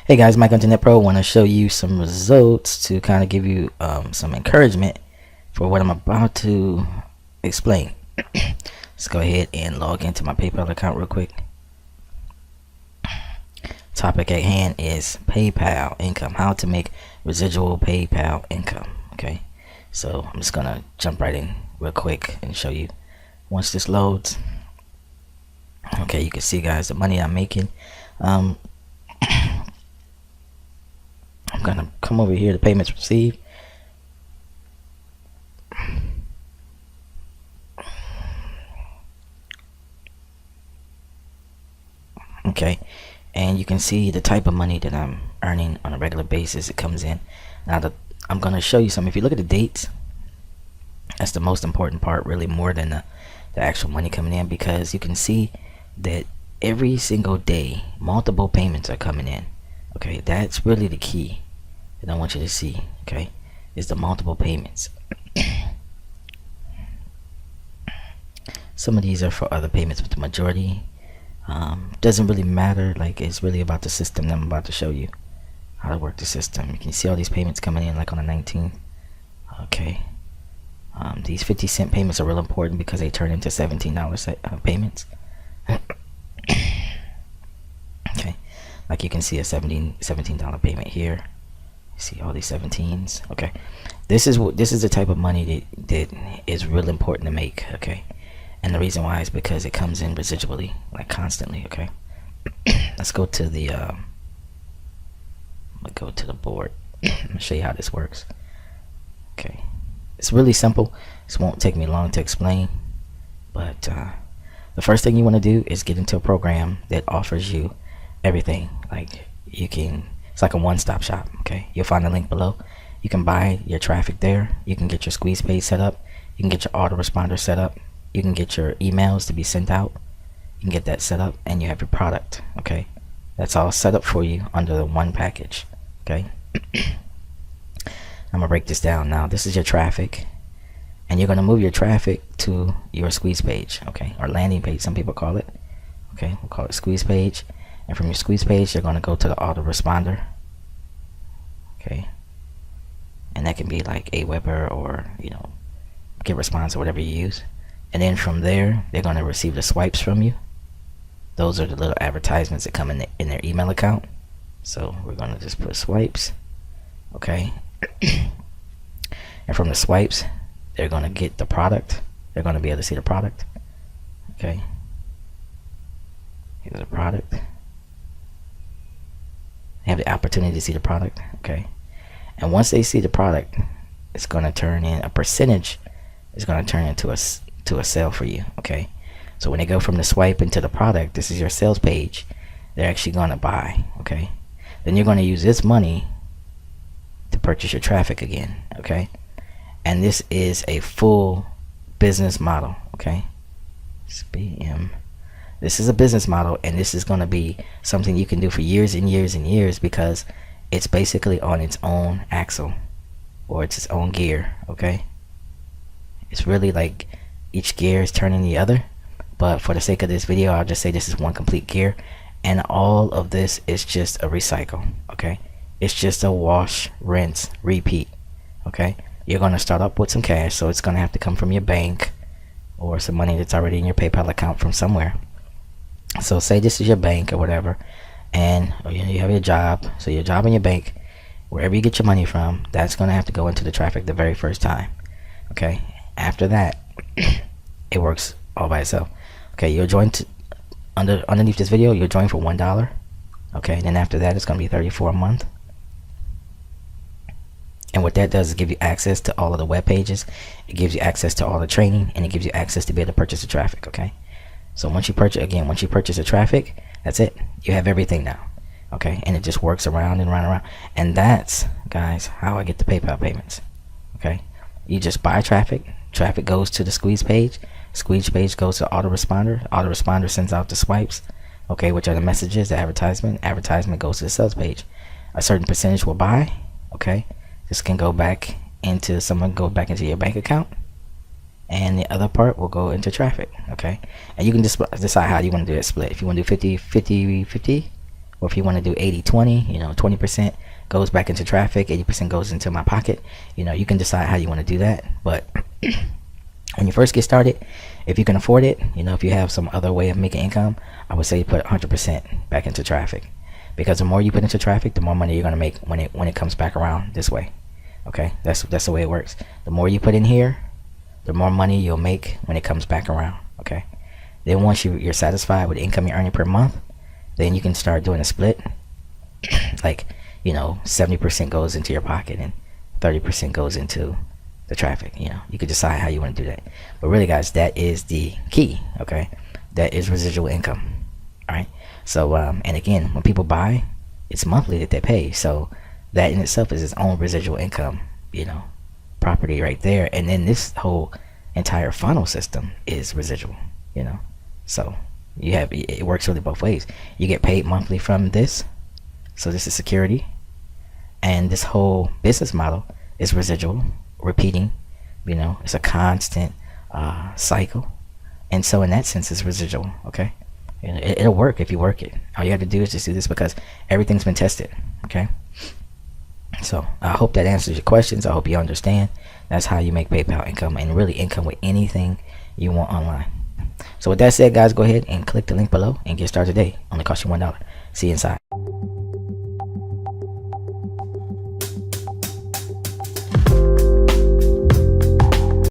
Hey guys, Mike Internet Pro. Want to show you some results to kind of give you some encouragement for what I'm about to explain. Let's go ahead and log into my PayPal account real quick. Topic at hand is PayPal income, how to make residual PayPal income. Okay, so I'm just gonna jump right in real quick and show you once this loads. Okay, you can see guys the money I'm making. I'm gonna come over here to payments received. Okay, and you can see the type of money that I'm earning on a regular basis. It comes in. Now I'm gonna show you some. If you look at the dates, that's the most important part, really, more than the actual money coming in, because you can see that every single day multiple payments are coming in. Okay, that's really the key that I want you to see. Okay, is the multiple payments. Some of these are for other payments, but the majority doesn't really matter. Like, it's really about the system that I'm about to show you how to work the system. You can see all these payments coming in like on the 19th. Okay, these 50-cent payments are real important because they turn into $17 payments. Okay, like you can see a $17 payment here. You see all these 17s. Okay, this is the type of money that is real important to make. Okay, and the reason why is because it comes in residually, like constantly. Okay, let's go to the board. Let me show you how this works. Okay, it's really simple. This won't take me long to explain, but the first thing you want to do is get into a program that offers you everything. Like, it's like a one-stop shop. Okay, you'll find the link below. You can buy your traffic there. You can get your squeeze page set up. You can get your autoresponder set up. You can get your emails to be sent out. You can get that set up, and you have your product. Okay, that's all set up for you under the one package. Okay, I'm gonna break this down now. This is your traffic, and you're gonna move your traffic to your squeeze page. Okay, or landing page, some people call it. Okay, we'll call it squeeze page. And from your squeeze page, you're gonna go to the autoresponder. Okay, and that can be like Aweber or GetResponse or whatever you use. And then from there, they're gonna receive the swipes from you. Those are the little advertisements that come in their email account. So we're gonna just put swipes. Okay, and from the swipes, they're gonna get the product. They're gonna be able to see the product. Okay, here's the product. They have the opportunity to see the product. Okay, and once they see the product, it's gonna turn in a percentage. It's gonna turn into a sale for you. Okay, so when they go from the swipe into the product, this is your sales page. They're actually gonna buy. Okay, then you're gonna use this money to purchase your traffic again. Okay, and this is a full business model. Okay, SBM. This is a business model, and this is going to be something you can do for years and years and years, because it's basically on its own axle, or it's its own gear. Okay, it's really like each gear is turning the other, but for the sake of this video, I'll just say this is one complete gear, and all of this is just a recycle. Okay, it's just a wash, rinse, repeat. Okay, you're going to start up with some cash, so it's going to have to come from your bank or some money that's already in your PayPal account from somewhere. So say this is your bank or whatever, and you have your job. So your job and your bank, wherever you get your money from, that's going to have to go into the traffic the very first time. Okay, after that, it works all by itself. Okay, you'll join underneath this video. You'll join for $1. Okay, then after that, it's going to be $34 a month. And what that does is give you access to all of the web pages. It gives you access to all the training, and it gives you access to be able to purchase the traffic. Okay, so once you purchase the traffic, that's it. You have everything now. Okay, and it just works around and around. And that's, guys, how I get the PayPal payments. Okay, you just buy traffic. Traffic goes to the squeeze page. Squeeze page goes to autoresponder. Autoresponder sends out the swipes. Okay, which are the messages, the advertisement. Advertisement goes to the sales page. A certain percentage will buy. Okay, this can go back into your bank account, and the other part will go into traffic. Okay, and you can just decide how you want to do that split. If you want to do 50 50 50, or if you want to do 80-20, 20% goes back into traffic, 80% goes into my pocket. You can decide how you want to do that. But when you first get started, if you can afford it, if you have some other way of making income, I would say put 100% back into traffic, because the more you put into traffic, the more money you're gonna make when it comes back around this way. Okay, that's the way it works. The more you put in here, the more money you'll make when it comes back around. Okay, then once you're satisfied with the income you're earning per month, then you can start doing a split. Like 70% goes into your pocket and 30% goes into the traffic. You could decide how you want to do that. But really, guys, that is the key. Okay, that is residual income. All right. So and again, when people buy, it's monthly that they pay. So that in itself is its own residual income, property right there. And then this whole entire funnel system is residual. So it works really both ways. You get paid monthly from this, so this is security, and this whole business model is residual, repeating. It's a constant cycle, and so in that sense, it's residual. Okay, it'll work if you work it. All you have to do is just do this, because everything's been tested. Okay, so I hope that answers your questions. I hope you understand. That's how you make PayPal income, and really income with anything you want online. So with that said, guys, go ahead and click the link below and get started today. Only cost you $1. See you inside.